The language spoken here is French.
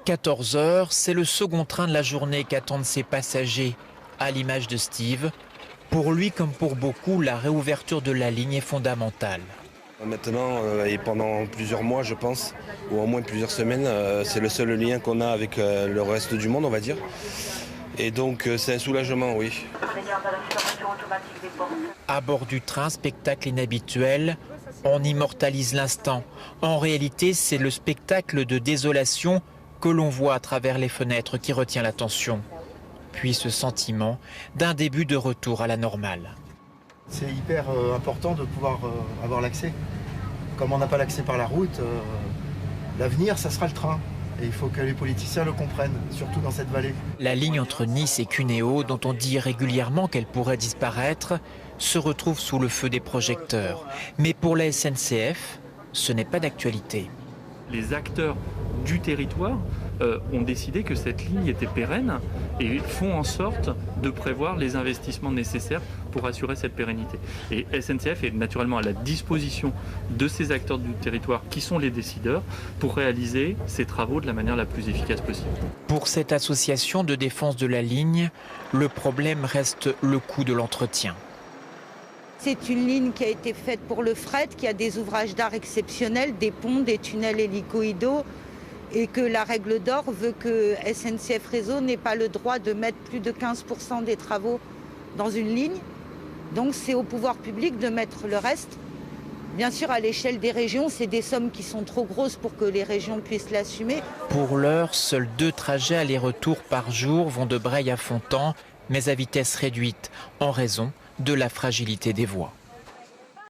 14 heures, c'est le second train de la journée qu'attendent ses passagers. À l'image de Steve, pour lui comme pour beaucoup, la réouverture de la ligne est fondamentale. Maintenant, et pendant plusieurs mois, je pense, ou au moins plusieurs semaines, c'est le seul lien qu'on a avec le reste du monde, on va dire. Et donc, c'est un soulagement, oui. À bord du train, spectacle inhabituel, on immortalise l'instant. En réalité, c'est le spectacle de désolation que l'on voit à travers les fenêtres qui retient l'attention. Puis ce sentiment d'un début de retour à la normale. C'est hyper important de pouvoir avoir l'accès. Comme on n'a pas l'accès par la route, l'avenir, ça sera le train. Et il faut que les politiciens le comprennent, surtout dans cette vallée. La ligne entre Nice et Cuneo, dont on dit régulièrement qu'elle pourrait disparaître, se retrouve sous le feu des projecteurs. Mais pour la SNCF, ce n'est pas d'actualité. Les acteurs du territoire ont décidé que cette ligne était pérenne et font en sorte de prévoir les investissements nécessaires pour assurer cette pérennité. Et SNCF est naturellement à la disposition de ces acteurs du territoire qui sont les décideurs pour réaliser ces travaux de la manière la plus efficace possible. Pour cette association de défense de la ligne, le problème reste le coût de l'entretien. C'est une ligne qui a été faite pour le fret, qui a des ouvrages d'art exceptionnels, des ponts, des tunnels hélicoïdaux, et que la règle d'or veut que SNCF Réseau n'ait pas le droit de mettre plus de 15% des travaux dans une ligne. Donc c'est au pouvoir public de mettre le reste. Bien sûr, à l'échelle des régions, c'est des sommes qui sont trop grosses pour que les régions puissent l'assumer. Pour l'heure, seuls 2 trajets aller-retour par jour vont de Breil à Fontan, mais à vitesse réduite, en raison de la fragilité des voies.